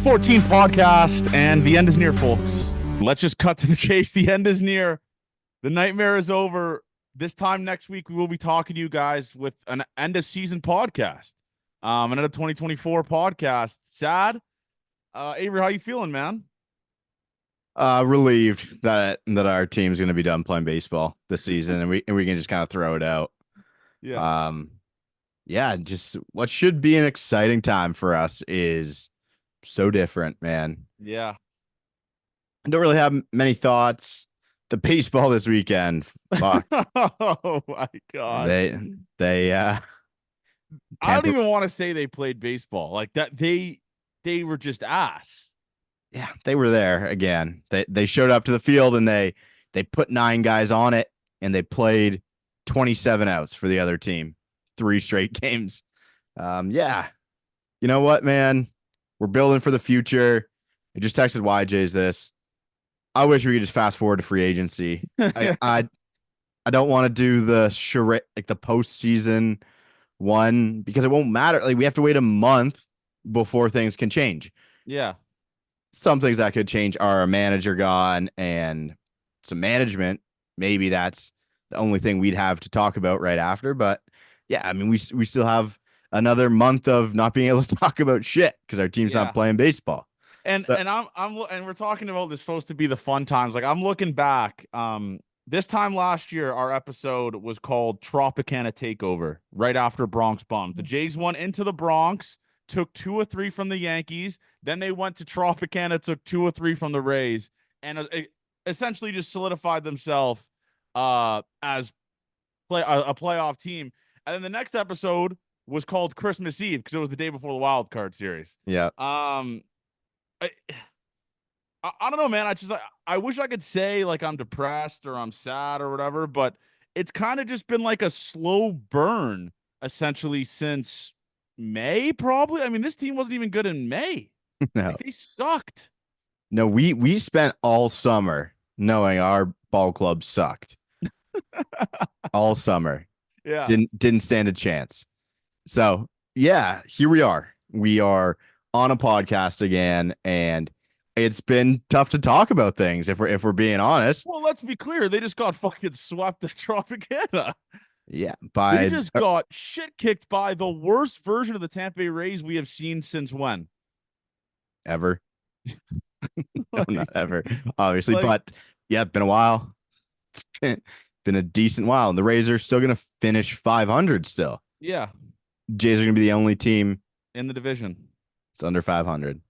14 podcast, and the end is near, folks. Let's just cut to the chase. The end is near. The nightmare is over. This time next week, we will be talking to you guys with an end of season podcast, another 2024 podcast. Sad. Avery, how you feeling, man? Relieved that our team's going to be done playing baseball this season, and we can just kind of throw it out. Yeah. Just what should be an exciting time for us is so different, man. Yeah. I don't really have many thoughts. The baseball this weekend, fuck. Oh my god. They I don't even want to say they played baseball like that. They were just ass. Yeah, they were there again. They showed up to the field and they put 9 guys on it and they played 27 outs for the other team, 3 straight games. Yeah. You know what, man? We're building for the future. I just texted YJ's this. I wish we could just fast forward to free agency. I don't want to do the charade, like the postseason one, because it won't matter. Like, we have to wait a month before things can change. Yeah. Some things that could change are a manager gone and some management. Maybe that's the only thing we'd have to talk about right after. But yeah, I mean, we still have another month of not being able to talk about shit because our team's not playing baseball. And we're talking about this supposed to be the fun times. Like, I'm looking back. This time last year, our episode was called Tropicana Takeover, right after Bronx bombed. The Jays went into the Bronx, took 2 or 3 from the Yankees. Then they went to Tropicana, took 2 or 3 from the Rays, and essentially just solidified themselves as a playoff team. And then the next episode was called Christmas Eve because it was the day before the wild card series. Yeah. I don't know, man. I wish I could say like I'm depressed or I'm sad or whatever, but it's kind of just been like a slow burn essentially since May, probably. I mean, this team wasn't even good in May. No. Like, they sucked. No, we spent all summer knowing our ball club sucked. All summer. Yeah. Didn't stand a chance. So, yeah, here we are. We are on a podcast again, and it's been tough to talk about things if we're being honest. Well, let's be clear. They just got fucking swept at Tropicana. Yeah, they just got shit kicked by the worst version of the Tampa Bay Rays we have seen since when? Ever. No, not ever, obviously. But yeah, it's been a while. It's been a decent while. And the Rays are still going to finish 500 still. Yeah. Jays are going to be the only team in the division. It's under 500.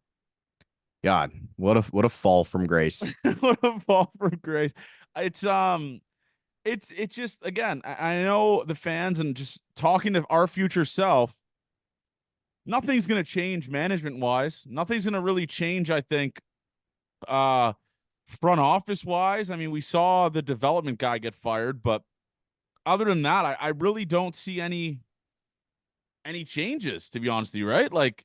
God, what a fall from grace. What a fall from grace. It's just, again, I know the fans and just talking to our future self, nothing's going to change management wise. Nothing's going to really change, I think, front office wise. I mean, we saw the development guy get fired, but other than that, I really don't see any changes, to be honest with you, right? Like,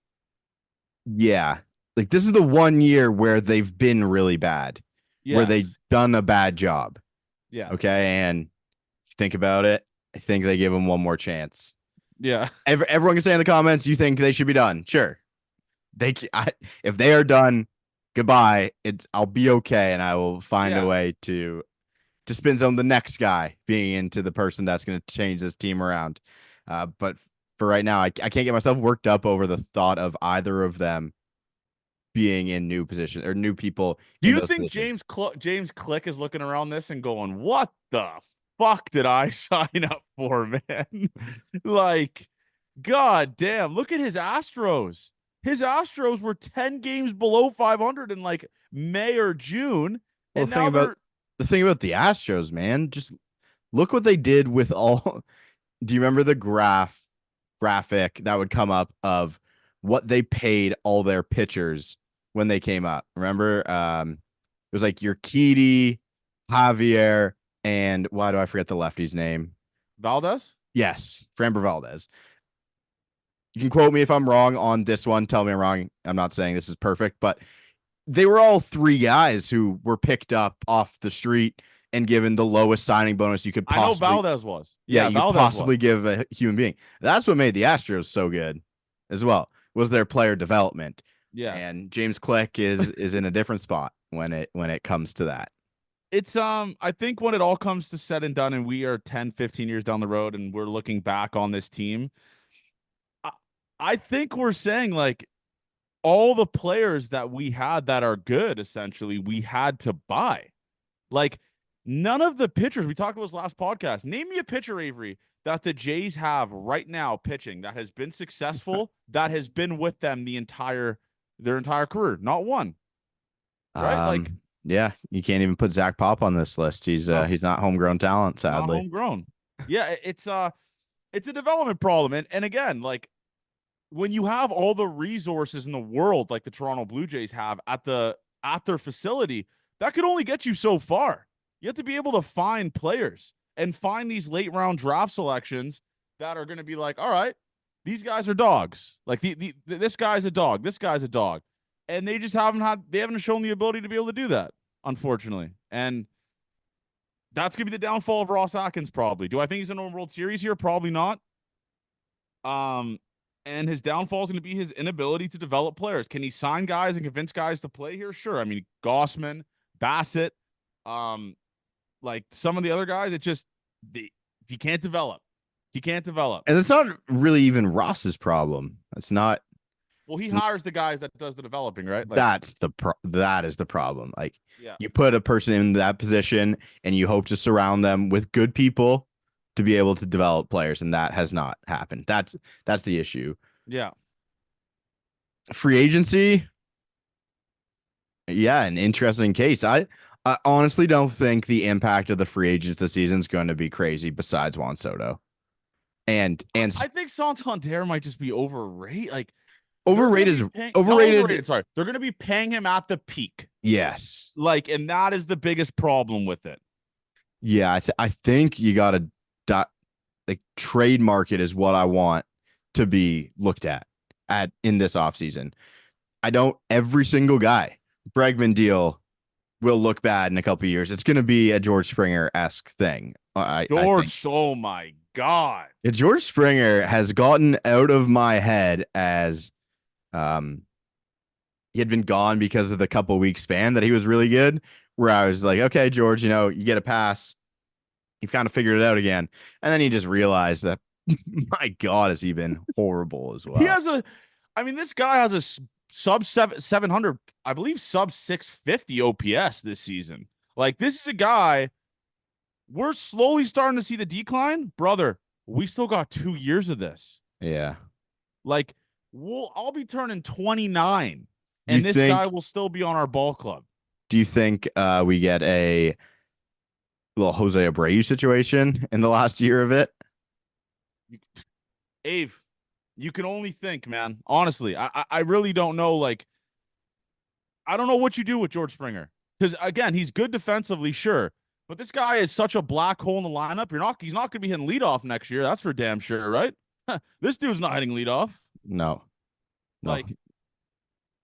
yeah, like this is the one year where they've been really bad, where they've done a bad job. Yeah. Okay. And if you think about it, I think they give them one more chance. Yeah. Everyone can say in the comments, you think they should be done. Sure. If they are done, goodbye. I'll be okay. And I will find a way to spin zone the next guy being into the person that's going to change this team around. But for right now, I can't get myself worked up over the thought of either of them being in new positions or new people. Do you think James Click is looking around this and going, what the fuck did I sign up for, man? Like, god damn, look at his Astros. His Astros were 10 games below 500 in like May or June. Well, the thing about the Astros, man, just look what they did with all. Do you remember the graphic that would come up of what they paid all their pitchers when they came up? Remember, it was like Urquidy, Javier, and why do I forget the lefty's name? Valdez? Yes, Framber Valdez. You can quote me if I'm wrong on this one. Tell me I'm wrong. I'm not saying this is perfect, but they were all 3 guys who were picked up off the street and given the lowest signing bonus you could possibly. I know Valdez was. Yeah, you could possibly give a human being. That's what made the Astros so good as well, was their player development. Yes. And James Click is in a different spot when it comes to that. It's I think when it all comes to said and done and we are 10, 15 years down the road and we're looking back on this team, I, I think we're saying like all the players that we had that are good, essentially, we had to buy. Like none of the pitchers we talked about this last podcast. Name me a pitcher, Avery, that the Jays have right now pitching that has been successful, that has been with them their entire career. Not one. Right? Like Yeah, you can't even put Zach Pop on this list. He's no, not homegrown talent, not sadly. homegrown. Yeah, it's a development problem. And again, like when you have all the resources in the world like the Toronto Blue Jays have at their facility, that could only get you so far. You have to be able to find players and find these late round draft selections that are going to be like, all right, these guys are dogs. Like this guy's a dog. This guy's a dog. And they just haven't shown the ability to be able to do that, unfortunately. And that's going to be the downfall of Ross Atkins, probably. Do I think he's in a World Series here? Probably not. And his downfall is going to be his inability to develop players. Can he sign guys and convince guys to play here? Sure. I mean, Gossman, Bassett, like some of the other guys, he can't develop. He can't develop. And it's not really even Ross's problem. It's not. Well, he hires the guys that does the developing, right? Like, that is the problem. Like yeah. You put a person in that position and you hope to surround them with good people to be able to develop players, and that has not happened. That's the issue. Yeah. Free agency. Yeah, an interesting case. I honestly don't think the impact of the free agents this season is going to be crazy besides Juan Soto. And I think Santander might just be overrated. Like overrated. Sorry. They're going to be paying him at the peak. Yes. Like, and that is the biggest problem with it. Yeah, I think you got to like trade market is what I want to be looked at in this offseason. Every single guy, Bregman deal will look bad in a couple of years. It's going to be a George Springer-esque thing. Oh my God. George Springer has gotten out of my head as he had been gone because of the couple week span that he was really good, where I was like, okay, George, you get a pass. You've kind of figured it out again. And then you just realize that, my God, has he been horrible as well. This guy has a sub 700, I believe sub 650 OPS this season. Like, this is a guy, we're slowly starting to see the decline. Brother, we still got 2 years of this. Yeah. Like, I'll be turning 29, and this guy will still be on our ball club. Do you think we get a little Jose Abreu situation in the last year of it? Ave, you can only think, man. Honestly, I really don't know. Like, I don't know what you do with George Springer, because again, he's good defensively, sure, but this guy is such a black hole in the lineup. He's not going to be hitting leadoff next year. That's for damn sure, right? This dude's not hitting leadoff. No. Like,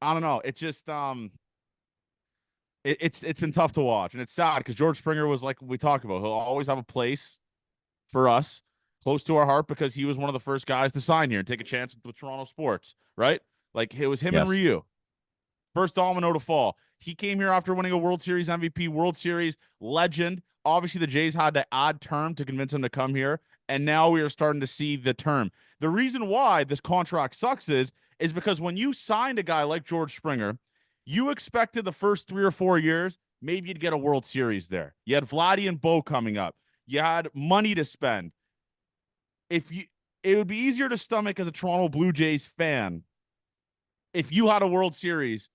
I don't know. It's just it's been tough to watch, and it's sad because George Springer was, like we talked about, he'll always have a place for us close to our heart because he was one of the first guys to sign here and take a chance with Toronto sports, right? Like, it was him and Ryu. First domino to fall. He came here after winning a World Series MVP, World Series legend. Obviously, the Jays had to add term to convince him to come here, and now we are starting to see the term. The reason why this contract sucks is because when you signed a guy like George Springer, you expected the first 3 or 4 years, maybe you'd get a World Series there. You had Vladdy and Bo coming up. You had money to spend. It would be easier to stomach as a Toronto Blue Jays fan if you had a World Series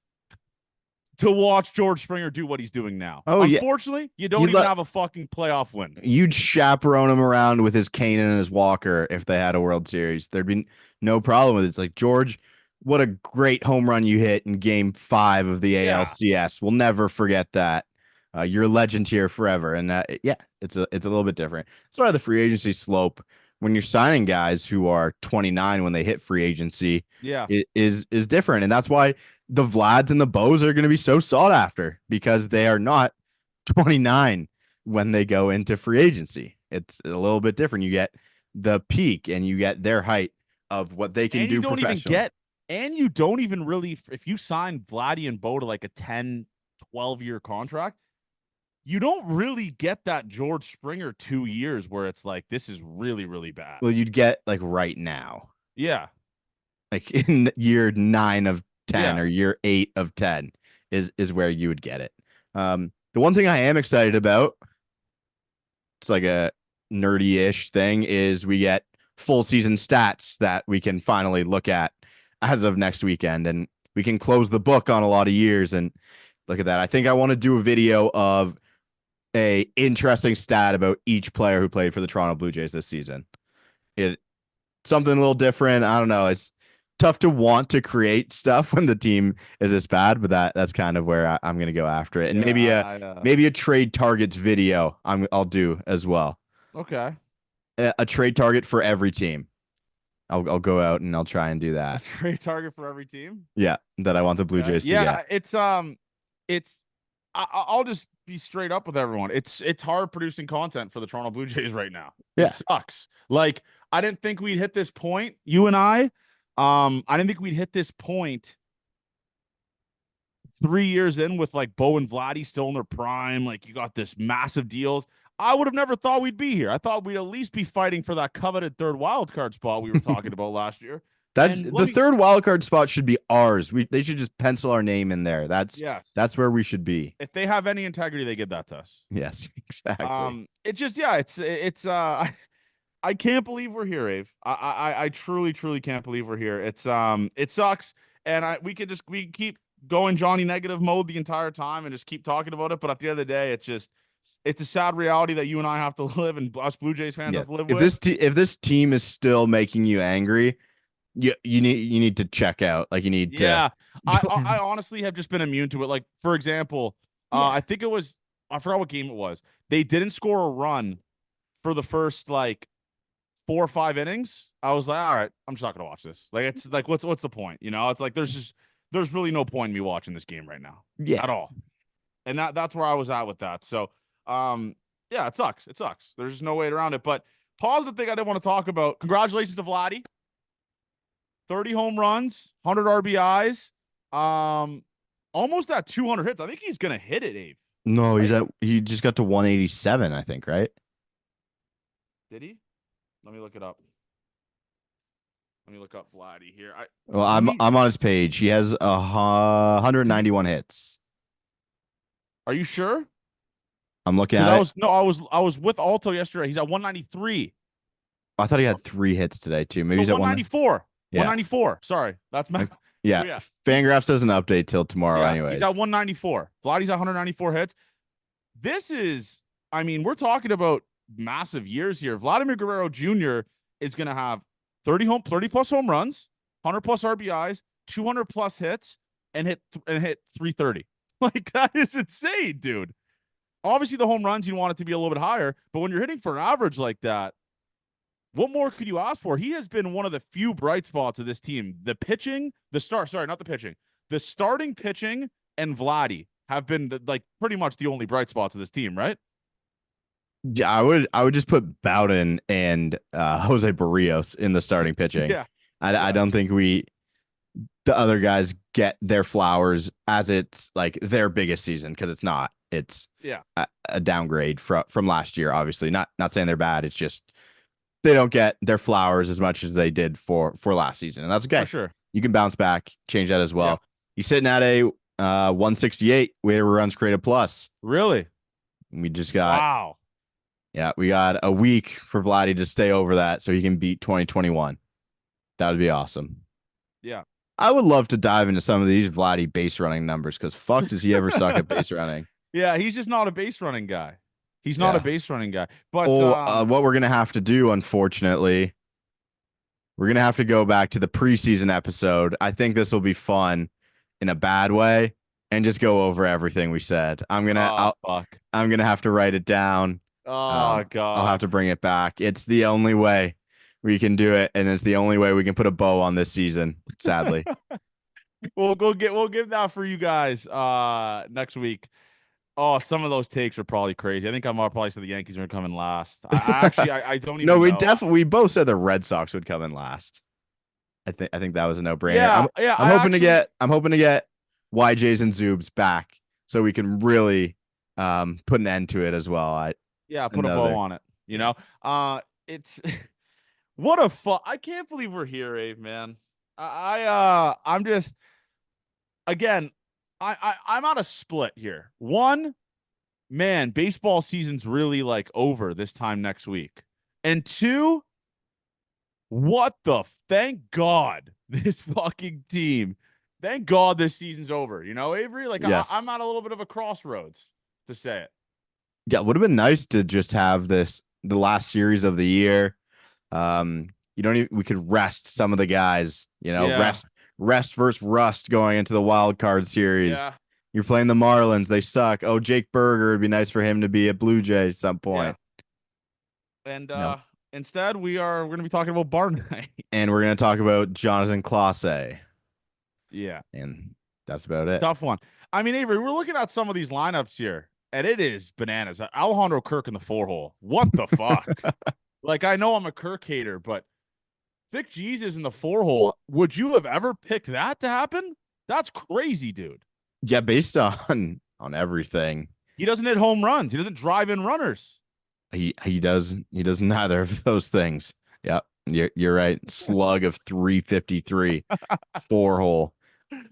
to watch George Springer do what he's doing now. Unfortunately, you don't even have a fucking playoff win. You'd chaperone him around with his cane and his walker if they had a World Series. There'd be no problem with it. It's like, George, what a great home run you hit in Game 5 of the ALCS. We'll never forget that. You're a legend here forever. And it's a little bit different. That's why the free agency slope, when you're signing guys who are 29 when they hit free agency, is different. And that's why the Vlads and the Bows are going to be so sought after, because they are not 29 when they go into free agency. It's a little bit different. You get the peak and you get their height of what they can do professionally. And you don't even really, if you sign Vladdy and Bo to like a 10, 12-year contract, you don't really get that George Springer 2 years where it's like, this is really, really bad. Well, you'd get like right now, Yeah. like in year 9 of 10 Yeah. or year 8 of 10 is where you would get it. The one thing I am excited about, it's like a nerdy-ish thing, is we get full season stats that we can finally look at as of next weekend, and we can close the book on a lot of years and look at that. I think I want to do a video of a interesting stat about each player who played for the Toronto Blue Jays this season. It something a little different. I don't know. It's tough to want to create stuff when the team is this bad, but that's kind of where I'm going to go after it. And maybe a trade targets video I'll do as well. Okay. A trade target for every team. I'll go out and I'll try and do that. A trade target for every team. Yeah, that I want the Blue Jays to get. It's I'll just be straight up with everyone. It's hard producing content for the Toronto Blue Jays right now. Yeah. It sucks. Like, I didn't think we'd hit this point, you and I didn't think we'd hit this point 3 years in with like Bo and Vladdy still in their prime. Like, you got this massive deals. I would have never thought we'd be here. I thought we'd at least be fighting for that coveted third wild card spot we were talking about last year. Third wild card spot should be ours. They should just pencil our name in there. That's where we should be. If they have any integrity, they give that to us. Yes, exactly. I can't believe we're here, Ave. I truly, truly can't believe we're here. It sucks, and we can keep going Johnny negative mode the entire time and just keep talking about it. But at the end of the day, it's a sad reality that you and I have to live, and us Blue Jays fans have to live with. If this team is still making you angry, you need to check out. Like, you need to. Yeah, I honestly have just been immune to it. Like, for example, I think I forgot what game it was. They didn't score a run for the first like 4 or 5 innings. I was like, all right, I'm just not gonna watch this. Like, it's like, what's the point? You know, it's like there's really no point in me watching this game right now. Yeah. At all. And that's where I was at with that. So yeah, it sucks. It sucks. There's just no way around it. But positive thing I didn't want to talk about. Congratulations to Vladdy. 30 home runs, 100 RBIs, almost at 200 hits. I think he's gonna hit it, Abe. No, he just got to 187, I think, right? Did he? Let me look it up. Let me look up Vladdy here. I'm on his page. He has 191 hits. Are you sure? I'm looking at it. I was with Alto yesterday. He's at 193. I thought he had 3 hits today too. Maybe he's at 194. Yeah. 194. Sorry, that's my. Yeah. Fangraphs doesn't update till tomorrow, anyways. He's at 194. Vladdy's at 194 hits. This is, we're talking about massive years here. Vladimir Guerrero Jr. is going to have 30 plus home runs, 100 plus RBIs, 200 plus hits, and hit 330. Like, that is insane, dude. Obviously, the home runs, you want it to be a little bit higher, but when you're hitting for an average like that, what more could you ask for? He has been one of the few bright spots of this team. The starting pitching and Vladdy have been pretty much the only bright spots of this team, right? Yeah, I would just put Bowden and Jose Barrios in the starting pitching. Yeah. I don't think the other guys get their flowers as it's like their biggest season, because it's not. It's a downgrade from last year, obviously. Not saying they're bad. It's just they don't get their flowers as much as they did for last season. And that's okay. For sure. You can bounce back, change that as well. Yeah. He's sitting at a 168 weighted runs created plus. Really? We just got. Wow. Yeah, we got a week for Vladdy to stay over that so he can beat 2021. That would be awesome. Yeah. I would love to dive into some of these Vladdy base running numbers, because fuck does he ever suck at base running. Yeah, he's just not a base running guy. He's not a base running guy. But what we're going to have to do, unfortunately, we're going to have to go back to the preseason episode. I think this will be fun in a bad way, and just go over everything we said. I'm going to have to write it down. Oh, God. I'll have to bring it back. It's the only way we can do it, and it's the only way we can put a bow on this season, sadly. We'll give that for you guys next week. Oh, some of those takes are probably crazy. I think I'm probably said the Yankees are coming last. I don't even know. We both said the Red Sox would come in last. I think that was a no-brainer. Yeah, yeah. I'm hoping to get YJ's and Zoobs back so we can really put an end to it as well. Put a bow on it. Yeah. It's what a fun. I can't believe we're here, Abe, man. I'm just again, I'm on a split here. One, man, baseball season's really like over this time next week. And two, thank God this fucking team. Thank God this season's over. You know, Avery? Like Yes. I'm at a little bit of a crossroads to say it. Yeah, it would have been nice to just have the last series of the year. You don't even, we could rest some of the guys, rest versus rust going into the wild card series. Yeah. You're playing the Marlins, they suck. Oh, Jake Berger, it'd be nice for him to be a Blue Jay at some point. Yeah. And instead we're going to be talking about Barney. And we're going to talk about Jonathan Clase. Yeah. And that's about it. Tough one. I mean, Avery, we're looking at some of these lineups here, and it is bananas. Alejandro Kirk in the 4-hole. What the fuck? Like, I know I'm a Kirk hater, but Thick Jesus in the 4-hole. Would you have ever picked that to happen? That's crazy, dude. Yeah, based on everything. He doesn't hit home runs. He doesn't drive in runners. He does neither of those things. Yep. You're right. Slug of 353, 4-hole.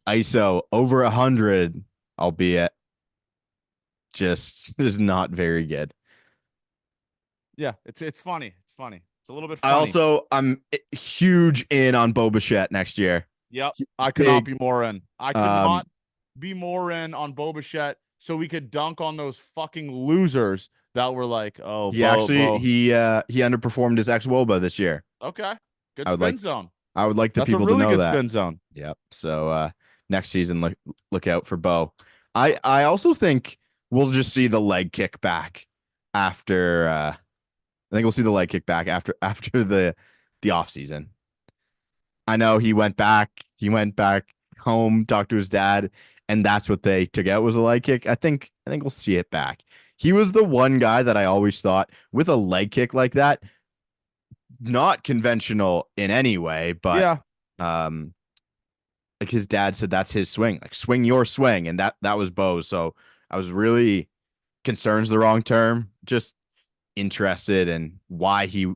ISO over 100, albeit just not very good. Yeah, it's funny. It's funny. It's a little bit funny. I'm huge in on Bo Bichette next year. Yep. I could not be more in. I could not be more in on Bo Bichette so we could dunk on those fucking losers that were like, oh, he Bo. he underperformed his ex-Woba this year. Okay. Good spin zone. I would like the That's people a really to know good that. Spin zone. Yep. So next season, look out for Bo. I also think we'll just see the leg kick back after. I think we'll see the leg kick back after the offseason. I know he went back home, talked to his dad, and that's what they took out was a leg kick. I think we'll see it back. He was the one guy that I always thought with a leg kick like that, not conventional in any way, but like his dad said, that's his swing. Like swing your swing, and that was Bo's. So I was really concerned's the wrong term, just interested in why he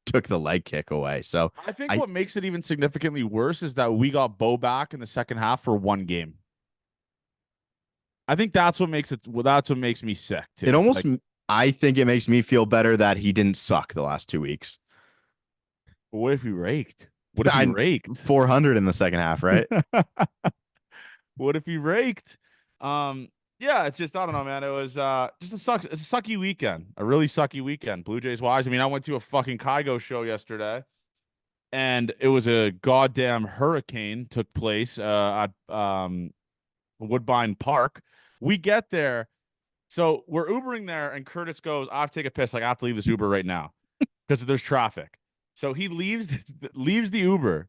took the leg kick away. So I think what makes it even significantly worse is that we got Bo back in the second half for one game. I think that's what makes me sick too. It almost I think it makes me feel better that he didn't suck the last 2 weeks. What if he raked? What if he raked? 400 in the second half, right? What if he raked? Yeah, it's just, I don't know, man. It was just it's a sucky weekend. A really sucky weekend. Blue Jays wise. I mean, I went to a fucking Kygo show yesterday, and it was a goddamn hurricane took place at Woodbine Park. We get there. So we're Ubering there, and Curtis goes, I have to take a piss. Like, I have to leave this Uber right now because there's traffic. So he leaves the Uber,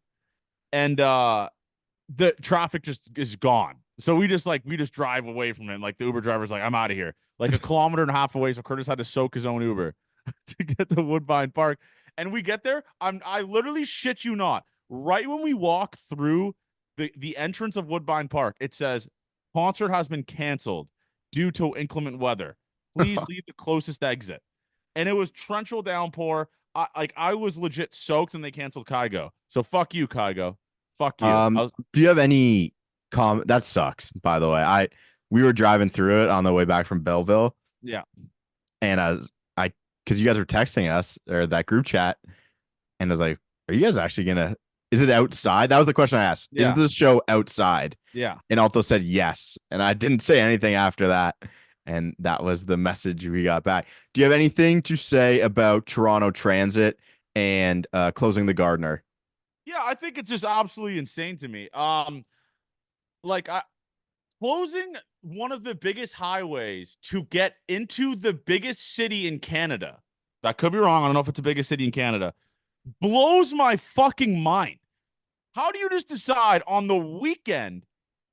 and the traffic just is gone. So we just drive away from it. Like the Uber driver's like, I'm out of here. Like 1.5 kilometers away. So Curtis had to soak his own Uber to get to Woodbine Park. And we get there. I literally shit you not. Right when we walk through the entrance of Woodbine Park, it says concert has been canceled due to inclement weather. Please leave the closest exit. And it was torrential downpour. I was legit soaked, and they canceled Kygo. So fuck you, Kygo. Fuck you. Do you have any comment? That sucks, by the way. We were driving through it on the way back from Belleville. Yeah. And because you guys were texting us or that group chat, and I was like, are you guys actually is it outside? That was the question I asked. Yeah. Is this show outside? Yeah. And Alto said yes. And I didn't say anything after that. And that was the message we got back. Do you have anything to say about Toronto Transit and closing the Gardner? Yeah, I think it's just absolutely insane to me. Closing one of the biggest highways to get into the biggest city in Canada. That could be wrong. I don't know if it's the biggest city in Canada. Blows my fucking mind. How do you just decide on the weekend,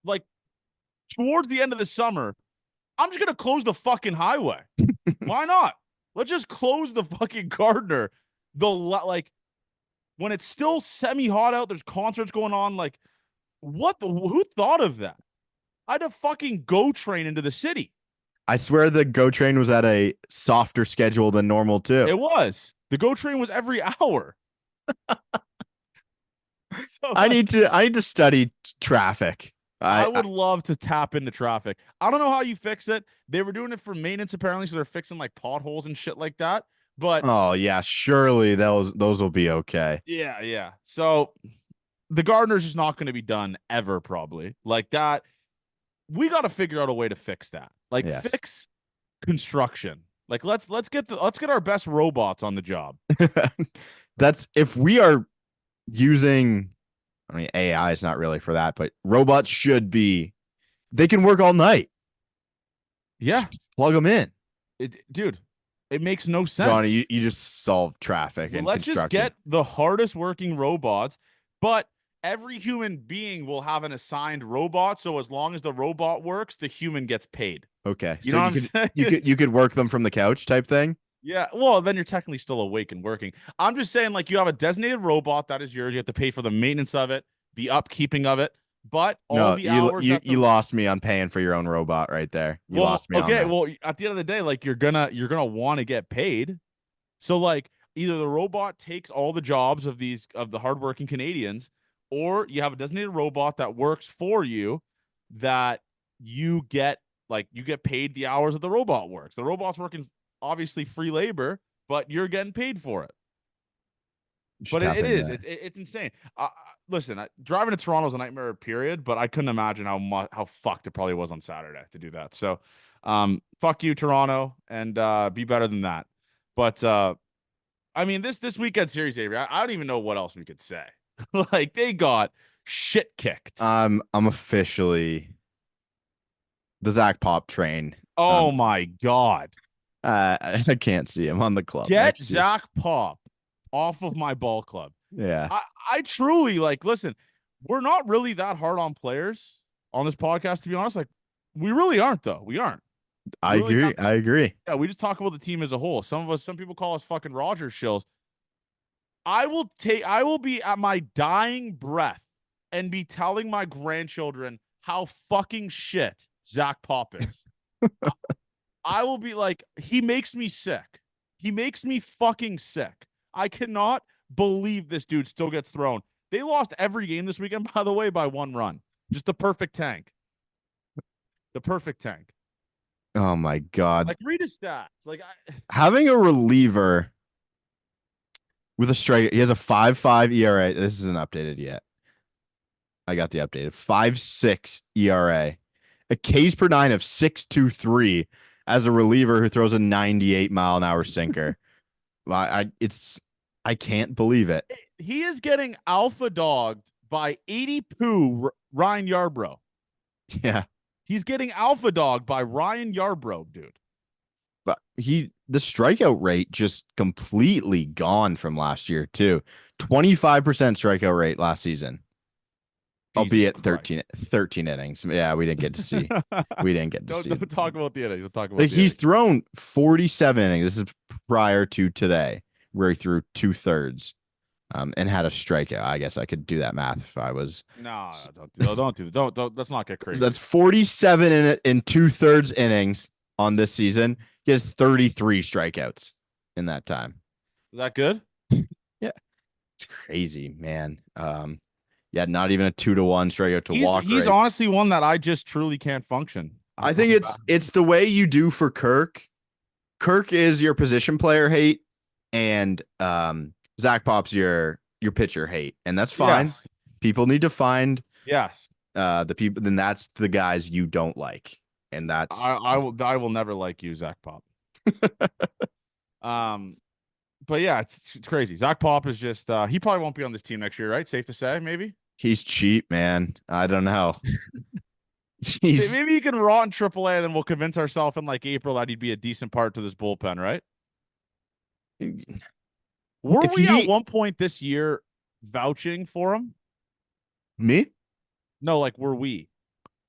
like towards the end of the summer, I'm just going to close the fucking highway? Why not? Let's just close the fucking Gardner. The when it's still semi-hot out, there's concerts going on. Like, who thought of that? I had to fucking go train into the city. I swear the GO train was at a softer schedule than normal too. It was. The GO train was every hour. So, I need to study traffic. I would love to tap into traffic. I don't know how you fix it. They were doing it for maintenance apparently, so they're fixing like potholes and shit like that. But oh yeah, surely those will be okay. yeah. So the Gardener's just not going to be done ever, probably like that. We got to figure out a way to fix that. Like fix construction. Like let's get our best robots on the job. That's if we are using. I mean, AI is not really for that, but robots should be. They can work all night. Yeah, just plug them in, dude. It makes no sense. Johnny, you just solve traffic and let's just get the hardest working robots, but every human being will have an assigned robot. So as long as the robot works, the human gets paid. Okay, you know what I'm saying? You could work them from the couch type thing. Yeah, well, then you're technically still awake and working. I'm just saying, like, you have a designated robot that is yours. You have to pay for the maintenance of it, the upkeeping of it. But all the hours you lost me on paying for your own robot right there. You lost me. Okay, on that. well, at the end of the day, like you're gonna want to get paid. So like either the robot takes all the jobs of the hardworking Canadians, or you have a designated robot that works for you that you get paid the hours that the robot works. The robot's working obviously free labor, but you're getting paid for it. But it's insane. Listen, driving to Toronto is a nightmare period, but I couldn't imagine how fucked it probably was on Saturday to do that. So fuck you, Toronto, and be better than that. But I mean, this weekend series, Avery, I don't even know what else we could say. Like they got shit kicked. I'm officially the Zach Pop train. Oh my God. I can't see him on the club. Get Zach Pop off of my ball club. Yeah. I truly listen, we're not really that hard on players on this podcast, to be honest. Like, we really aren't, though. We aren't. I agree. Yeah, we just talk about the team as a whole. Some people call us fucking Rogers shills. I will be at my dying breath and be telling my grandchildren how fucking shit Zach Pop is. I will be like, he makes me sick. He makes me fucking sick. I cannot believe this dude still gets thrown. They lost every game this weekend, by the way, by one run. Just the perfect tank. The perfect tank. Oh my God. Like, read his stats. Like, having a reliever with a strike, he has a 5.5 ERA. This isn't updated yet. I got the updated 5.6 ERA, a Ks per nine of 6.23 as a reliever who throws a 98-mile-an-hour sinker. I can't believe it. He is getting alpha dogged by 80-poo Ryan Yarbrough. Yeah. He's getting alpha dogged by Ryan Yarbrough, dude. But the strikeout rate just completely gone from last year, too. 25% strikeout rate last season. Albeit 13 innings. Yeah, we didn't get to see. Don't talk about the innings. We'll talk about he's thrown 47 innings. This is prior to today, where he threw 2/3 and had a strikeout. I guess I could do that math if I was. No, don't do that. Don't. Let's not get crazy. So that's 47 in 2/3 innings on this season. He has 33 strikeouts in that time. Is that good? Yeah, it's crazy, man. Yeah, not even a 2-1 strikeout to walk. He's honestly one that I just truly can't function. I think it's the way you do for Kirk. Kirk is your position player hate, and Zach Pop's your pitcher hate, and that's fine. Yes. People need to find the people. Then that's the guys you don't like, and that's I will never like you, Zach Pop. But yeah, it's crazy. Zach Pop is just he probably won't be on this team next year, right? Safe to say, maybe. He's cheap, man. I don't know. Maybe he can rot in AAA, and then we'll convince ourselves in like April that he'd be a decent part to this bullpen, right? Were we at one point this year vouching for him? Me? No, like were we?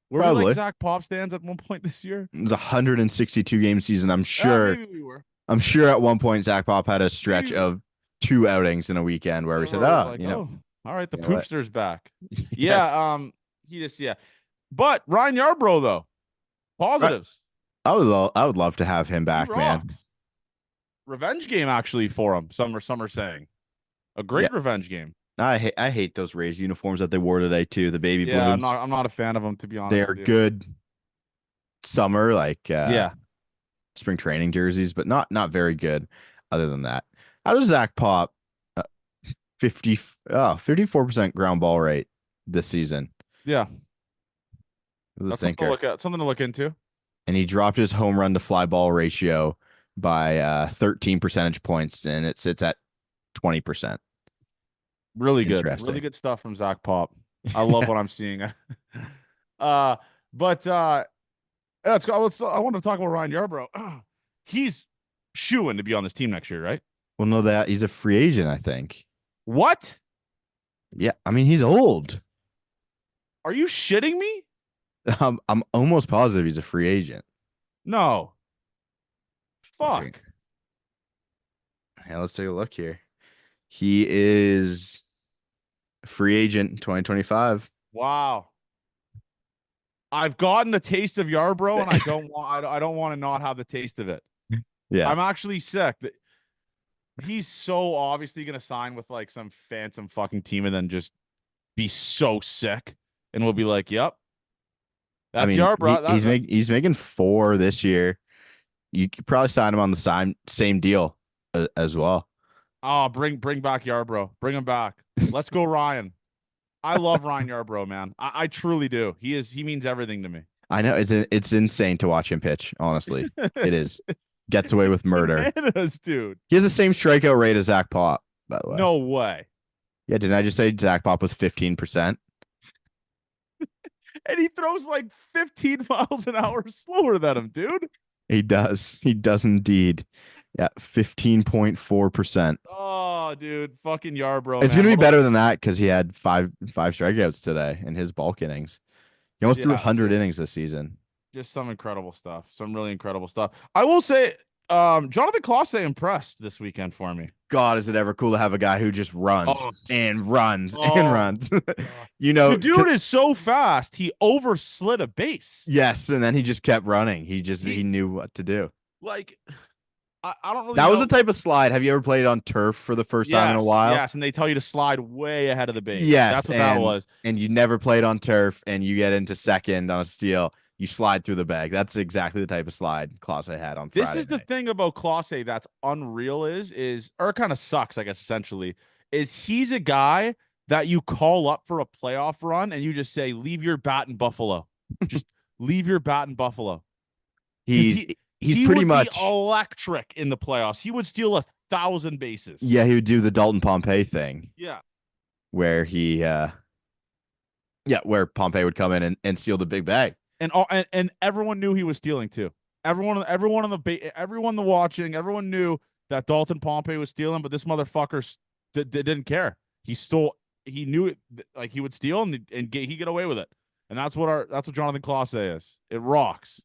Were Probably. We like Zach Pop stands at one point this year? It was a 162 game season. I'm sure. Maybe we were. I'm sure at one point Zach Pop had a stretch of 2 outings in a weekend where we said, we're oh, like, oh, all right, the you know what? poopster's back. Yes. Yeah, he just But Ryan Yarbrough though, positives. I would love to have him back, He man. rocks. Revenge game actually for him. Some are saying a great revenge game. I hate those Rays uniforms that they wore today too. The baby blues. I'm not a fan of them, to be honest. They're good summer, like spring training jerseys, but not very good other than that. How does Zach Pop 54% ground ball rate this season? Yeah. That's something to look into. And he dropped his home run to fly ball ratio by 13 percentage points, and it sits at 20%. Really good stuff from Zach Pop. I love what I'm seeing. But I want to talk about Ryan Yarbrough. He's shooing to be on this team next year, right? Well, no, that he's a free agent, I think. What? Yeah, I mean he's old. Are you shitting me? I'm almost positive he's a free agent. No. Fuck. Okay. Yeah, let's take a look here. He is a free agent in 2025. Wow. I've gotten a taste of Yarbrough, and I don't want to not have the taste of it. Yeah. I'm actually sick. He's so obviously going to sign with like some phantom fucking team and then just be so sick. And we'll be like, yep. That's Yarbrough. He's making 4 this year. You could probably sign him on the same deal as well. Oh, bring back Yarbrough. Bring him back. Let's go, Ryan. I love Ryan Yarbrough, man. I truly do. He means everything to me. I know it's insane to watch him pitch. Honestly, it is. Gets away with murder, bananas, dude. He has the same strikeout rate as Zach Pop, by the way. No way. Yeah, didn't I just say Zach Pop was 15%? And he throws like 15 miles an hour slower than him, dude. He does. He does indeed. Yeah, 15.4%. Oh, dude, fucking Yarbrough. It's going to be better than that because he had five strikeouts today in his bulk innings. He almost threw 100 innings this season. Just some incredible stuff. Some really incredible stuff. I will say, Jonathan Clase impressed this weekend for me. God, is it ever cool to have a guy who just runs and runs and runs? You know, the dude is so fast. He overslid a base. Yes, and then he just kept running. He knew what to do. Like, I don't really. That was the type of slide. Have you ever played on turf for the first time in a while? Yes, and they tell you to slide way ahead of the base. Yes, that's what that was. And you never played on turf, and you get into second on a steal. You slide through the bag. That's exactly the type of slide Clase had on Friday. This is the thing about Clase that's unreal or kind of sucks, I guess, essentially, is he's a guy that you call up for a playoff run and you just say, leave your bat in Buffalo. Just leave your bat in Buffalo. He's he pretty would much be electric in the playoffs. He would steal 1,000 bases. Yeah, he would do the Dalton Pompey thing. Yeah. Where where Pompey would come in and steal the big bag. And everyone knew he was stealing too. Everyone watching, everyone knew that Dalton Pompey was stealing, but this motherfucker didn't care. He stole. He knew it, like he would steal and he get away with it. And that's what Jonathan Clase is. It rocks.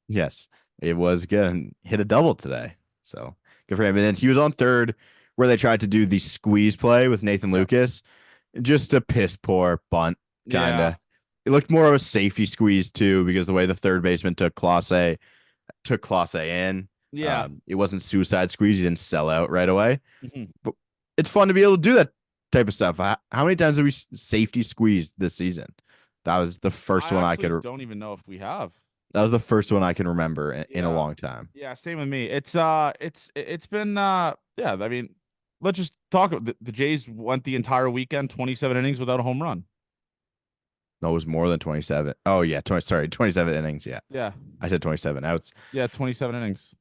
Yes, it was good and hit a double today. So good for him. And then he was on third where they tried to do the squeeze play with Nathan Lucas. Just a piss poor bunt, kind of. Yeah. It looked more of a safety squeeze too, because the way the third baseman took Clase in. Yeah. It wasn't suicide squeeze. He didn't sell out right away. Mm-hmm. But it's fun to be able to do that type of stuff. How many times have we safety squeezed this season? That was the first one I could. Don't even know if we have. That was the first one I can remember in a long time. Yeah, same with me. It's been I mean, let's just talk. The Jays went the entire weekend 27 innings without a home run. No, it was more than 27. Oh yeah, 27 innings. Yeah. Yeah. I said 27 outs. Yeah, 27 innings.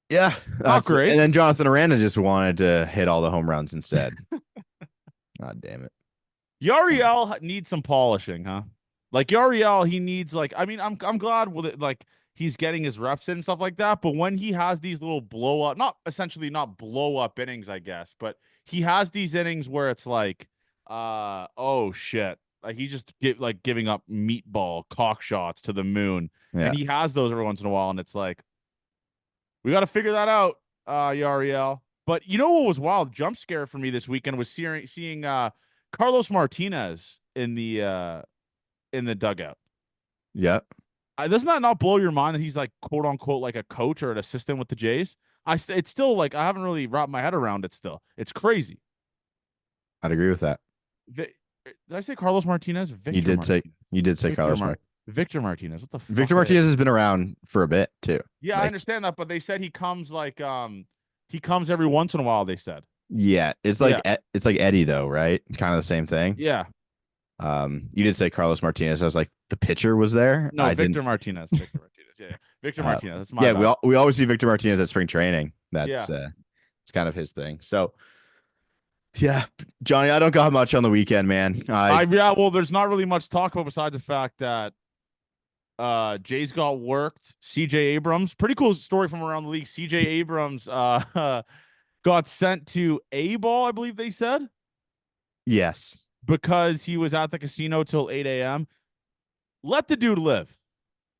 Yeah, not great. And then Jonathan Aranda just wanted to hit all the home runs instead. God damn it. Yariel needs some polishing, huh? Like Yariel, he needs I'm glad with it, like he's getting his reps in and stuff like that. But when he has these little blow up, not blow up innings, I guess, but he has these innings where it's like, oh shit. Like he just giving up meatball cock shots to the moon. Yeah. And he has those every once in a while. And it's like, we got to figure that out, Yariel. But you know what was wild? Jump scare for me this weekend was seeing Carlos Martinez in the dugout. Yeah. Doesn't that not blow your mind that he's like quote unquote like a coach or an assistant with the Jays? It's still like I haven't really wrapped my head around it. Still, it's crazy. I'd agree with that. Did I say Carlos Martinez? You did say Carlos Martinez. Victor Martinez. What the fuck? Victor Martinez has been around for a bit too. Yeah, I understand that, but they said he comes he comes every once in a while. They said. Yeah, it's like Eddie though, right? Kind of the same thing. Yeah. You did say Carlos Martinez. I was like, the pitcher was there. No, Victor Martinez. Victor Martinez. Yeah, Victor Martinez. That's my bad. we always see Victor Martinez at spring training. That's yeah. It's kind of his thing. So. Yeah, Johnny, I don't got much on the weekend, man. Well, there's not really much to talk about besides the fact that Jays got worked. CJ Abrams, pretty cool story from around the league. CJ Abrams got sent to A-ball, I believe they said. Yes. Because he was at the casino till 8 a.m. Let the dude live.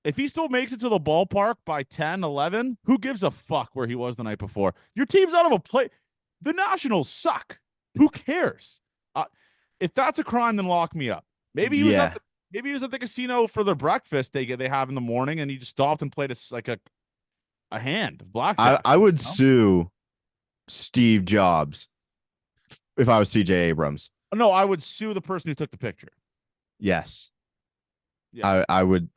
If he still makes it to the ballpark by 10, 11, who gives a fuck where he was the night before? Your team's out of a play. The Nationals suck. Who cares? If that's a crime, then lock me up. Maybe he was at the casino for the breakfast they have in the morning, and he just stopped and played a hand of blackjack. I would sue Steve Jobs if I was CJ Abrams. No, I would sue the person who took the picture. Yes. Yeah. I would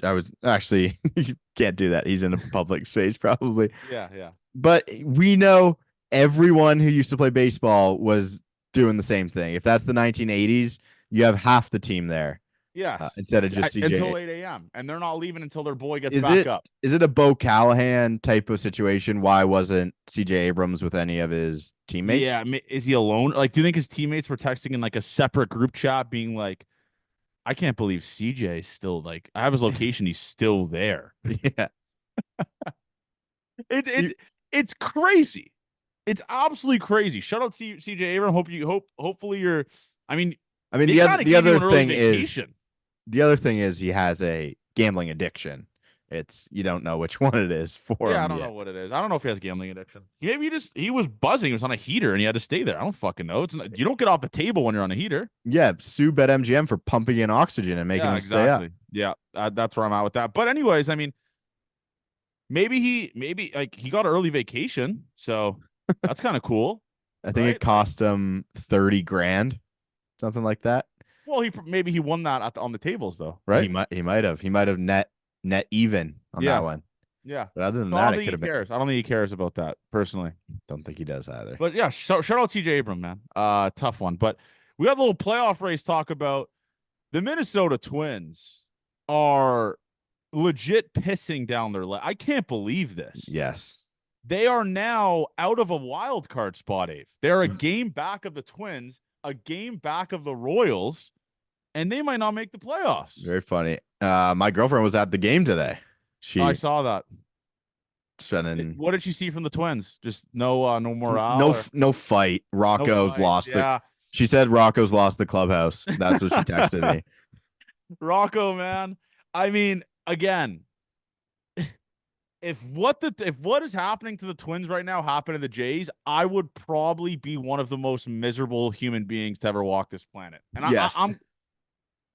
actually. You can't do that. He's in a public space, probably. Yeah. But we know everyone who used to play baseball was doing the same thing. If that's the 1980s, you have half the team there. Yes. Instead of just CJ. Until 8 a.m. And they're not leaving until their boy gets back up. Is it a Bo Callahan type of situation? Why wasn't CJ Abrams with any of his teammates? Yeah. Is he alone? Like, do you think his teammates were texting in like a separate group chat being like, I can't believe CJ is still like, I have his location. He's still there. Yeah. It's crazy. It's absolutely crazy. Shout out to CJ Abrams. Hopefully you're. I mean, the other thing is he has a gambling addiction. You don't know which one it is for him. Yeah, I don't know what it is. I don't know if he has gambling addiction. Maybe he was buzzing. He was on a heater and he had to stay there. I don't fucking know. You don't get off the table when you're on a heater. Yeah, sue BetMGM for pumping in oxygen and making him stay up. Yeah, that's where I'm at with that. But anyways, I mean, maybe he got an early vacation, so. That's kind of cool. I think it cost him $30,000, something like that. Well, maybe he won that on the tables though, right? He might have net even on that one. Yeah. But other than that, it could have been. I don't think he cares about that personally. Don't think he does either. But yeah, shout out CJ Abrams, man. Tough one. But we got a little playoff race talk about. The Minnesota Twins are legit pissing down their leg. I can't believe this. Yes. They are now out of a wild card spot, Ave. They're a game back of the Twins, a game back of the Royals, and they might not make the playoffs. Very funny. My girlfriend was at the game today. I saw that. What did she see from the Twins? Just no morale. No fight. Rocco's lost. Yeah. She said Rocco's lost the clubhouse. That's what she texted me. Rocco, man. I mean, again. If what is happening to the Twins right now happened to the Jays, I would probably be one of the most miserable human beings to ever walk this planet. And yes.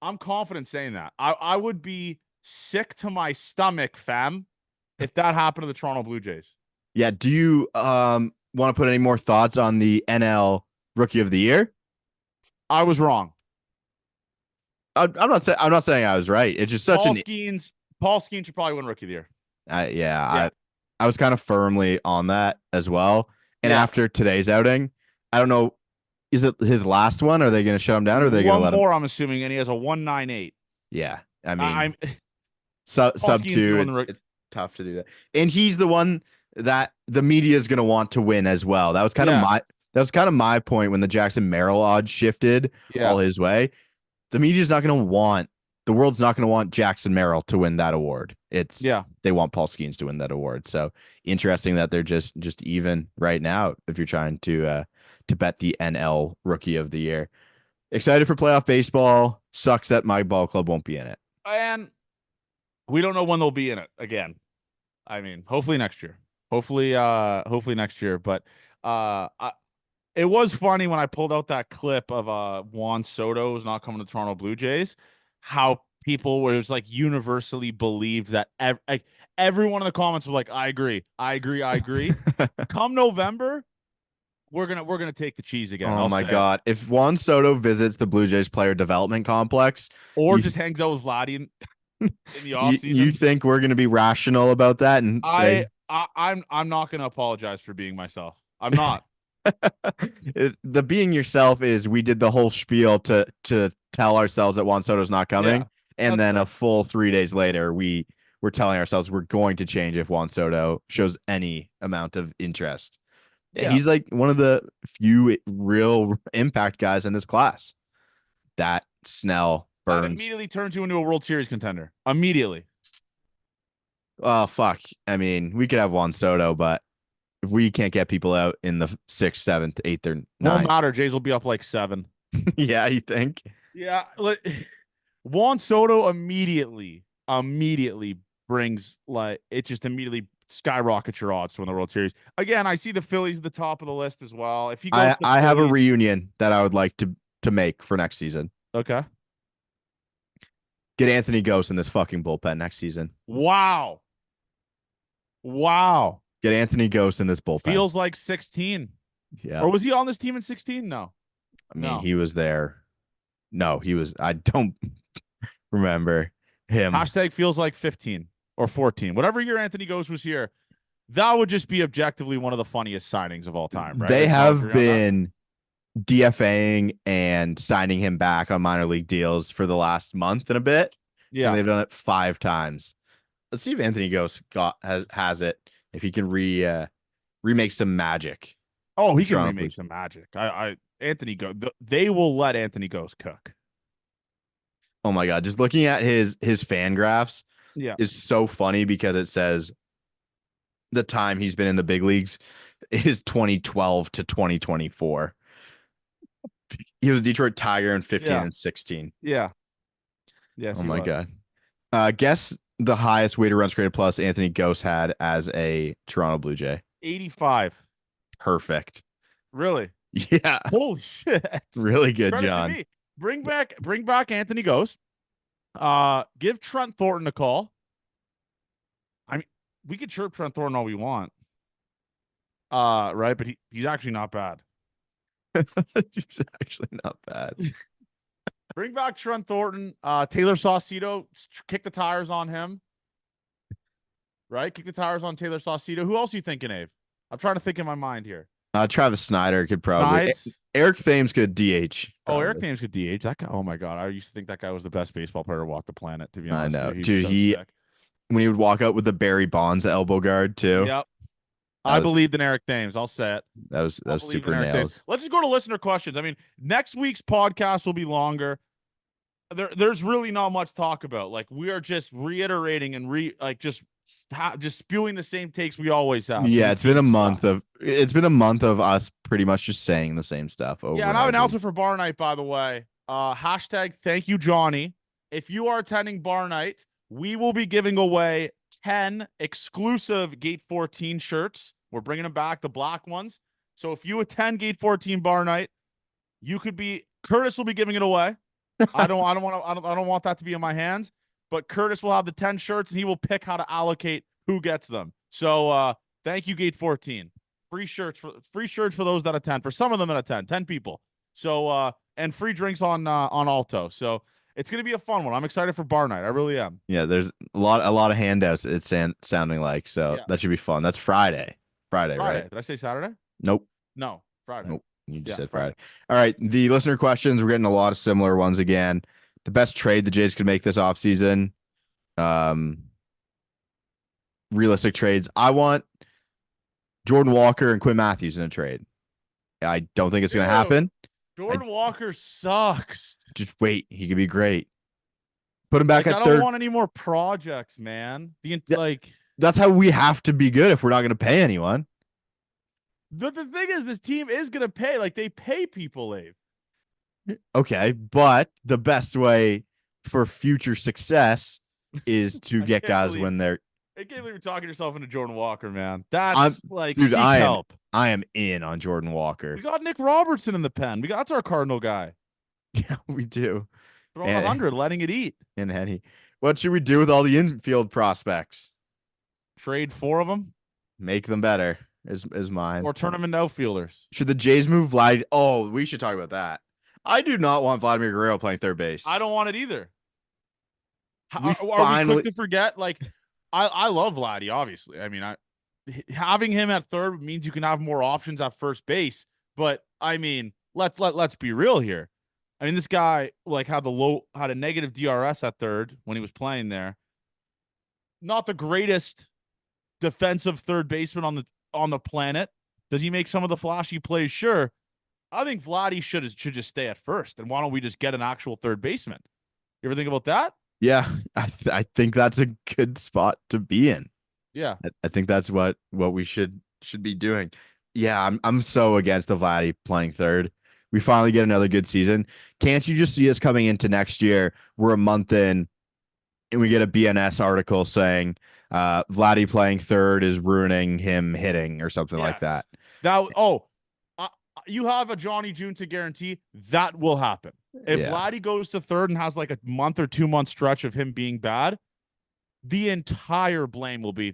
I'm confident saying that. I would be sick to my stomach, fam, if that happened to the Toronto Blue Jays. Yeah. Do you want to put any more thoughts on the NL Rookie of the Year? I was wrong. I'm not saying I was right. It's just such Paul Skeens should probably win Rookie of the Year. I was kind of firmly on that as well. And after today's outing, I don't know, is it his last one? Are they going to shut him down, or are they going to let him? One more, I'm assuming, and he has a 1.98. Yeah, I mean, sub 2. It's tough to do that, and he's the one that the media is going to want to win as well. That was kind of my point when the Jackson Merrill odds shifted all his way. The media is not going to want. The world's not going to want Jackson Merrill to win that award. They want Paul Skeens to win that award. So interesting that they're just even right now if you're trying to bet the NL Rookie of the Year. Excited for playoff baseball. Sucks that my ball club won't be in it. And we don't know when they'll be in it again. I mean, hopefully next year. Hopefully next year. But I, it was funny when I pulled out that clip of Juan Soto's not coming to Toronto Blue Jays, how people was like universally believed that everyone in the comments was like, I agree, I agree, I agree. Come November, we're gonna take the cheese again. Oh I'll my say it. God. If Juan Soto visits the Blue Jays player development complex, Or you, just hangs out with Vladdy in the you offseason. think we're going to be rational about that and say I'm not gonna apologize for being myself. I'm not. the being yourself is we did the whole spiel to tell ourselves that Juan Soto's not coming, Yeah, and that's then fair. a full 3 days later we're telling ourselves we're going to change if Juan Soto shows any amount of interest. Yeah. He's like one of the few real impact guys in this class. That Snell, That Burns. immediately turns you into a World Series contender. Immediately. Oh fuck. I mean, we could have Juan Soto, but if we can't get people out in the 6th, 7th, 8th, or Won't 9th. matter. Jays will be up like 7. Yeah, you think? Yeah. Juan Soto immediately brings like it just immediately skyrockets your odds to win the World Series. Again, I see the Phillies at the top of the list as well. If he goes to the I have a Phillies, reunion that I would like to make for next season. okay. Get Anthony Ghost in this fucking bullpen next season. Wow. Get Anthony Ghost in this bullpen. Feels like 16. Yeah. Or was he on this team in 16? No. I mean, he was there. No, he was. I don't remember him. Hashtag feels like 15 or 14. Whatever year Anthony Ghost was here, that would just be objectively one of the funniest signings of all time, right? They have been DFAing and signing him back on minor league deals for the last month and a bit. Yeah. And they've done it 5 times. Let's see if Anthony Ghost has it. If he can remake some magic. Oh, he can remake some magic. Anthony Ghost. They will let Anthony Ghost cook. Oh my God. Just looking at his fan graphs is so funny because it says the time he's been in the big leagues is 2012 to 2024. He was a Detroit Tiger in 15 and 16. Yeah. Yes. Oh my God. Guess the highest weighted runs created plus Anthony Ghost had as a Toronto Blue Jay. 85. Perfect. Really? Yeah. Holy shit. Really good, Credit John. to me. Bring back Anthony Ghost. Give Trent Thornton a call. I mean, we could chirp Trent Thornton all we want. Right, but he's actually not bad. He's actually not bad. Bring back Trent Thornton. Taylor Saucedo, kick the tires on him. Right? Kick the tires on Taylor Saucedo. Who else are you thinking, Abe? I'm trying to think in my mind here. Travis Snyder could probably. Eric Thames could DH. Probably. Oh, Eric Thames could DH. That guy. Oh my God, I used to think that guy was the best baseball player to walk the planet. To be honest, I know, dude. Sick. When he would walk out with the Barry Bonds elbow guard too. Yep. I believed in Eric Thames. I'll say it. That was super nails. Let's just go to listener questions. I mean, next week's podcast will be longer. There's really not much to talk about. Like, we are just reiterating and just spewing the same takes we always have. Yeah, it's been a month of us pretty much just saying the same stuff over. Yeah, and I have an announcement for Bar Night, by the way. Hashtag thank you, Johnny. If you are attending Bar Night, we will be giving away 10 exclusive Gate 14 shirts. We're bringing them back, the black ones. So if you attend Gate 14 Bar Night, Curtis will be giving it away. I don't want that to be in my hands, but Curtis will have the 10 shirts and he will pick how to allocate who gets them. So thank you, Gate 14. Free shirts for those that attend. For some of them that attend, 10 people. So and free drinks on Alto. So it's going to be a fun one. I'm excited for Bar Night. I really am. Yeah, there's a lot of handouts. It's sounding like, so that should be fun. That's Friday, right? Did I say Saturday? Nope. No, Friday. Nope. You just said Friday. All right. The listener questions, we're getting a lot of similar ones again. The best trade the Jays could make this offseason. Realistic trades. I want Jordan Walker and Quinn Matthews in a trade. I don't think it's going to happen. Jordan Walker sucks. Just wait. He could be great. Put him back at third. I don't want any more projects, man. That's how we have to be good if we're not going to pay anyone. But the thing is, this team is going to pay. Like, they pay people, Abe. Okay, but the best way for future success is to get guys when they're. I can't believe you're talking yourself into Jordan Walker, man. That's seek help. I am in on Jordan Walker. We got Nick Robertson in the pen. That's our Cardinal guy. Yeah, we do. Throwing 100, letting it eat. And Henny. What should we do with all the infield prospects? Trade 4 of them. Make them better is mine. Or turn them into outfielders. Should the Jays move Vlad? Oh, we should talk about that. I do not want Vladimir Guerrero playing third base. I don't want it either. We are we quick to forget? Like, I love Vladdy, obviously. I mean, having him at third means you can have more options at first base. But I mean, let's be real here. I mean, this guy like had a negative DRS at third when he was playing there. Not the greatest defensive third baseman on the planet. Does he make some of the flashy plays? Sure. I think Vladdy should just stay at first. And why don't we just get an actual third baseman? You ever think about that? Yeah, I think that's a good spot to be in. Yeah, I think that's what we should be doing. Yeah, I'm so against the Vladdy playing third. We finally get another good season. Can't you just see us coming into next year? We're a month in, and we get a BNS article saying Vladdy playing third is ruining him hitting or something like that. You have a Johnny Junta guarantee that will happen. If Vladdy goes to third and has like a month or 2 month stretch of him being bad, the entire blame will be,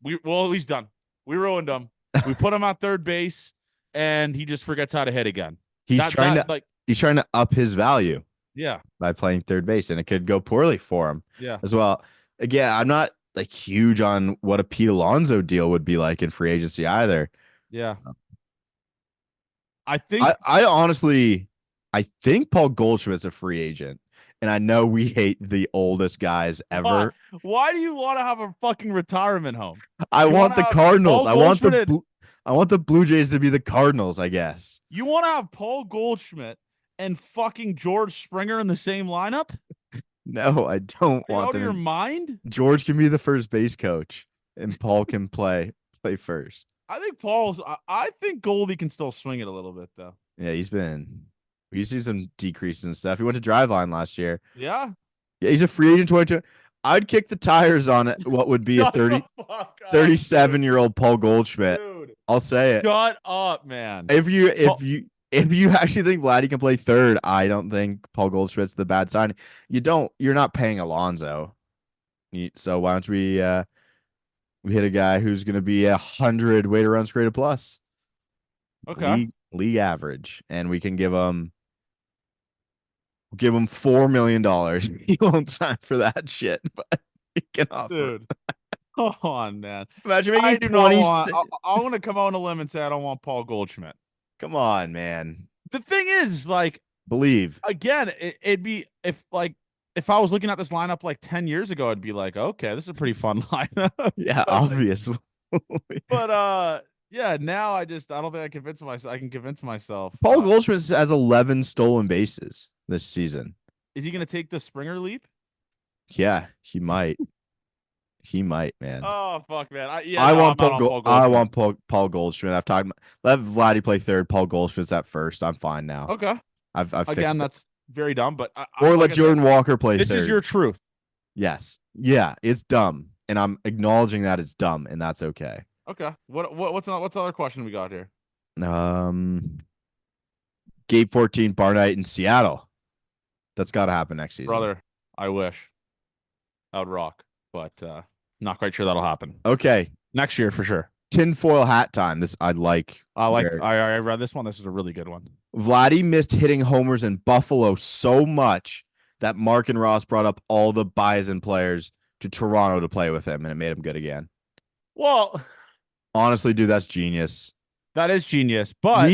he's done. We ruined him. We put him at third base, and he just forgets how to hit again. He's trying to up his value. Yeah. By playing third base, and it could go poorly for him. Yeah. As well. Again, I'm not like huge on what a Pete Alonso deal would be like in free agency either. Yeah. I think I think Paul Goldschmidt's a free agent. And I know we hate the oldest guys ever. Why do you want to have a fucking retirement home? I want the Cardinals. I want the Blue Jays to be the Cardinals, I guess. You want to have Paul Goldschmidt and fucking George Springer in the same lineup? No, I don't want out of your mind? George can be the first base coach, and Paul can play first. I think Goldie can still swing it a little bit, though. Yeah, we see some decreases and stuff. He went to Driveline last year. Yeah. Yeah, he's a free agent 22. I'd kick the tires on it. What would be a 37-year-old Paul Goldschmidt? Dude, I'll say it. Shut up, man. If you actually think Vladdy can play third, I don't think Paul Goldschmidt's the bad sign. You're not paying Alonso. So why don't we hit a guy who's going to be 100 weighted runs created plus? Okay. League average, and we can give him $4 million. He won't sign for that shit, but he can offer. Dude, come on, man. Imagine making 20. I want to come on a limb and say I don't want Paul Goldschmidt. Come on, man. The thing is, like, believe again, it'd be if I was looking at this lineup like 10 years ago, I'd be like, okay, this is a pretty fun lineup. Yeah, obviously. But yeah, now I don't think I can convince myself. Paul Goldschmidt has 11 stolen bases this season. Is he going to take the Springer leap? Yeah, he might. He might, man. Oh fuck, man! I want Paul Goldschmidt. I've talked. Let Vladdy play third. Paul Goldschmidt's at first. I'm fine now. Okay. I've again, that's very dumb. But let Jordan Walker play third. This is your truth. Yes. Yeah, it's dumb, and I'm acknowledging that it's dumb, and that's okay. Okay. What's the other question we got here? Gate 14 Barnett in Seattle. That's got to happen next season. Brother, I wish. I would rock, but not quite sure that'll happen. Okay. Next year for sure. Tinfoil hat time. I read this one. This is a really good one. Vladdy missed hitting homers in Buffalo so much that Mark and Ross brought up all the Bison players to Toronto to play with him, and it made him good again. Well, honestly, dude, that's genius. That is genius. But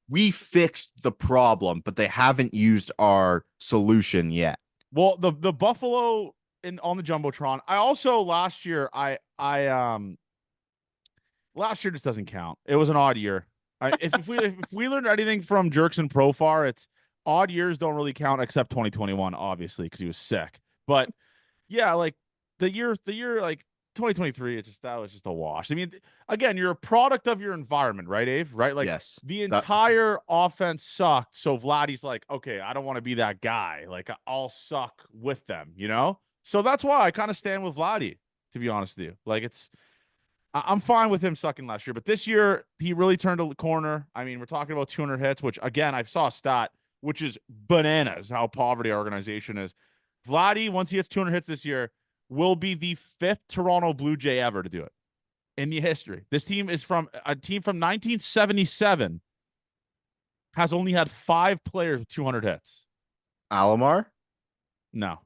we fixed the problem, but they haven't used our solution yet. Well, the Buffalo on the Jumbotron. I also last year last year just doesn't count. It was an odd year. If we learned anything from Jerks and Profar, it's odd years don't really count except 2021, obviously, because he was sick. But yeah, like the year like 2023, that was just a wash. I mean, again, you're a product of your environment, right, Abe? Right? Like, yes. The entire offense sucked. So Vladdy's like, okay, I don't want to be that guy. Like, I'll suck with them, you know? So that's why I kind of stand with Vladdy, to be honest with you. Like, I'm fine with him sucking last year, but this year he really turned a corner. I mean, we're talking about 200 hits, which again, I saw a stat, which is bananas how poverty our organization is. Vladdy, once he hits 200 hits this year, will be the 5th Toronto Blue Jay ever to do it in the history. This team is from a team from 1977, has only had 5 players with 200 hits. Alomar? No,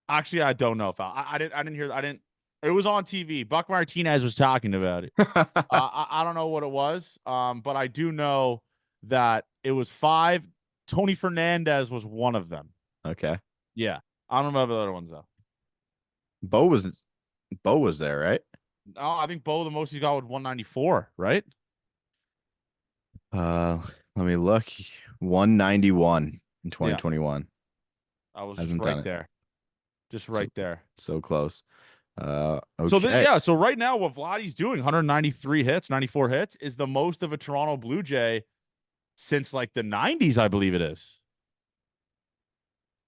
actually, I don't know if I didn't hear. I didn't. It was on TV. Buck Martinez was talking about it. I don't know what it was, but I do know that it was 5. Tony Fernandez was one of them. Okay. Yeah, I don't remember the other ones though. Bo was there, right? No, I think Bo the most he got was 194, right? Let me look. 191 in 2021. I was Hasn't just done right it. there, just right there. So close. Okay. So right now what Vladdy's doing, 193 hits, 94 hits, is the most of a Toronto Blue Jay since like the 90s, I believe it is.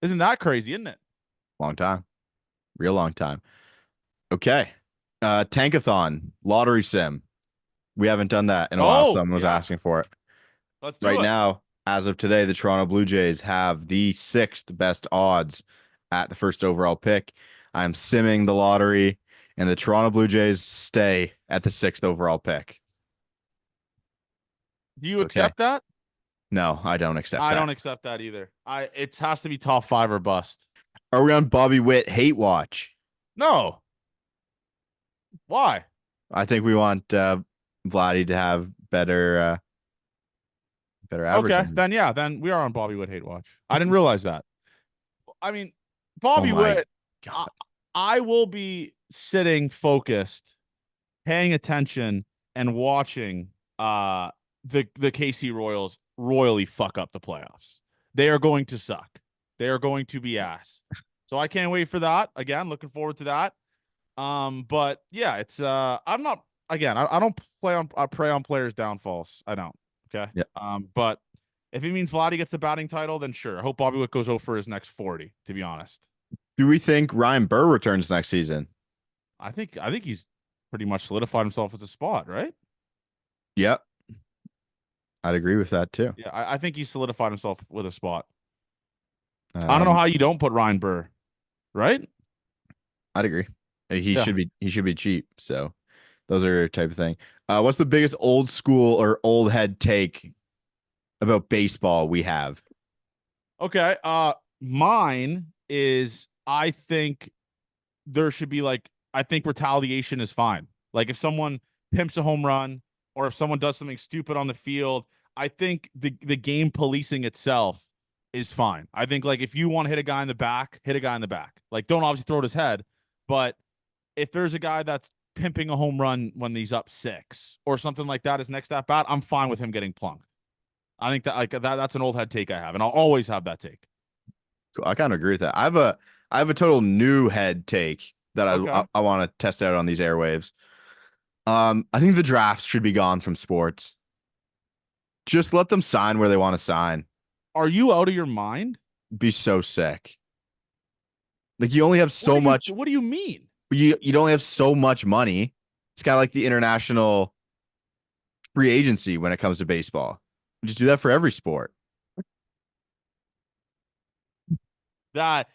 Isn't that crazy, isn't it? Long time. Real long time. Okay. Tankathon, lottery sim. We haven't done that in a while. Someone was asking for it. Let's do it. Right now, as of today, the Toronto Blue Jays have the 6th best odds at the first overall pick. I'm simming the lottery, and the Toronto Blue Jays stay at the 6th overall pick. Do you accept that? No, I don't accept that. I don't accept that either. It has to be top 5 or bust. Are we on Bobby Witt hate watch? No. Why? I think we want Vladdy to have better average. Okay, then we are on Bobby Witt hate watch. I didn't realize that. I mean, Bobby Witt, I will be sitting focused, paying attention, and watching the KC Royals royally fuck up the playoffs. They are going to suck. They are going to be ass. So I can't wait for that. Again, looking forward to that. But yeah, it's I'm not again, I don't prey on players' downfalls. I don't. Okay. Yeah. But if it means Vladdy gets the batting title, then sure. I hope Bobby Witt goes over his next 40, to be honest. Do we think Ryan Burr returns next season? I think he's pretty much solidified himself as a spot, right? Yep. I'd agree with that too. Yeah, I think he's solidified himself with a spot. I don't know how you don't put Ryan Burr, right? I'd agree. He should be cheap. So those are type of thing. What's the biggest old school or old head take about baseball we have? Okay. Mine is I think there should be I think retaliation is fine. Like if someone pimps a home run or if someone does something stupid on the field, I think the game policing itself is fine. I think if you want to hit a guy in the back, hit a guy in the back. Don't obviously throw at his head, but if there's a guy that's pimping a home run when he's up 6 or something like that, his next at bat, I'm fine with him getting plunked. I think that that's an old head take I have, and I'll always have that take. Cool. I kind of agree with that. I have a total new head take that I want to test out on these airwaves. I think the drafts should be gone from sports. Just let them sign where they want to sign. Are you out of your mind? Be so sick. You only have so much. What do you mean? You'd only have so much money. It's kind of like the international free agency when it comes to baseball. Just do that for every sport. That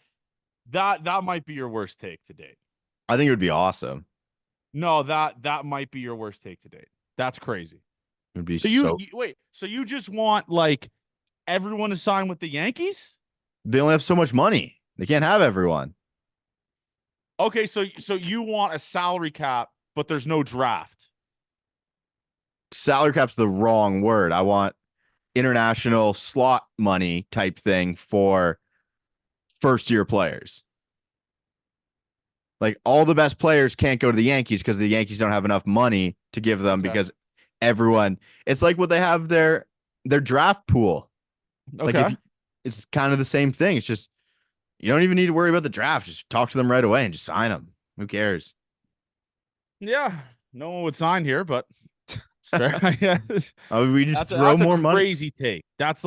might be your worst take to date. I think it would be awesome. No, that might be your worst take to date. That's crazy. It would be wait. So you just want everyone to sign with the Yankees? They only have so much money. They can't have everyone. Okay, so you want a salary cap, but there's no draft. Salary cap's the wrong word. I want international slot money type thing for first-year players. All the best players can't go to the Yankees because the Yankees don't have enough money to give them because everyone. It's like what they have their draft pool. Okay. It's kind of the same thing. It's just you don't even need to worry about the draft. Just talk to them right away and just sign them. Who cares? Yeah, no one would sign here, but it's fair. We just throw more money. Crazy take. That's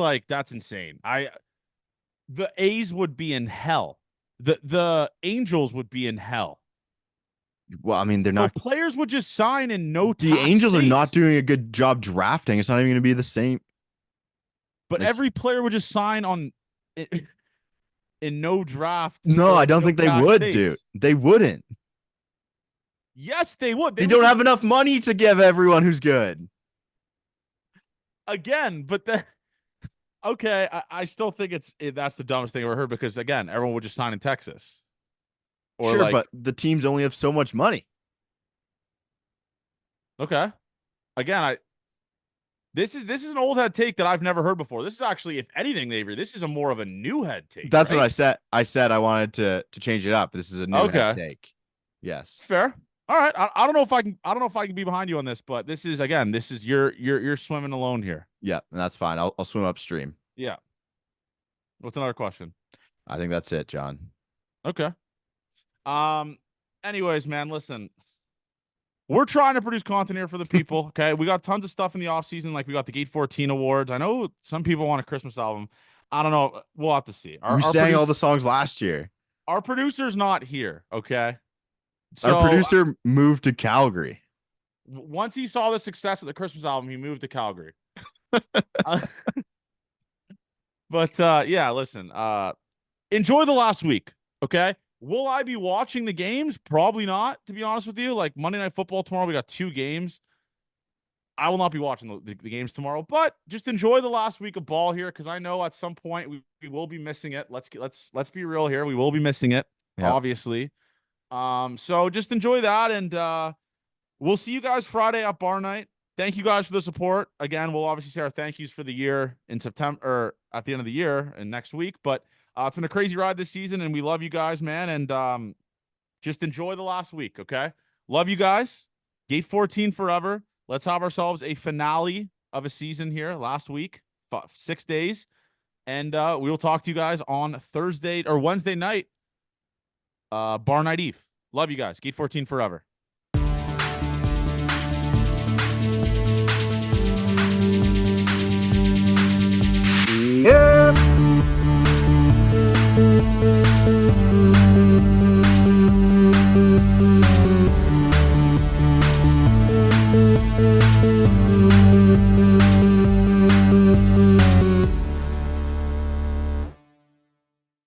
insane. The A's would be in hell. The Angels would be in hell Well, I mean, they're So not. players would just sign in no The tax Angels are not states. doing a good job drafting. It's not even going to be the same. But Like, every player would just sign on in no draft no, or I don't no think they tax would, dude. states. They wouldn't. Yes, they would. They They would don't just, have enough money to give everyone who's good. again, but the okay, I still think that's the dumbest thing I ever heard because again, everyone would just sign in Texas. Or Sure, like, but the teams only have so much money. okay. Again, this is an old head take that I've never heard before. This is actually, if anything, Avery, this is a more of a new head take. That's right? what I said. I said I wanted to change it up. This is a new head take. Yes. It's fair. All right. I don't know if I can be behind you on this, but this is you're swimming alone here. Yeah, and that's fine. I'll swim upstream. Yeah. What's another question? I think that's it, John. Okay. Anyways, man, listen. We're trying to produce content here for the people. Okay. We got tons of stuff in the off season. Like we got the Gate 14 awards. I know some people want a Christmas album. I don't know. We'll have to see. We sang all the songs last year. Our producer's not here. Okay. So, our producer moved to Calgary. Once he saw the success of the Christmas album, he moved to Calgary. But yeah, listen. Enjoy the last week. Okay. Will I be watching the games? Probably not, to be honest with you. Like Monday Night Football tomorrow, we got 2 games. I will not be watching the games tomorrow, but just enjoy the last week of ball here because I know at some point we will be missing it. Let's be real here. We will be missing it, obviously. So just enjoy that, and we'll see you guys Friday at bar night. Thank you guys for the support. Again, we'll obviously say our thank yous for the year in September or at the end of the year and next week, but it's been a crazy ride this season, and we love you guys, man. And just enjoy the last week, okay? Love you guys. Gate 14 forever. Let's have ourselves a finale of a season here last week, 6 days. And we will talk to you guys on Thursday or Wednesday night, Bar Night Eve. Love you guys. Gate 14 forever.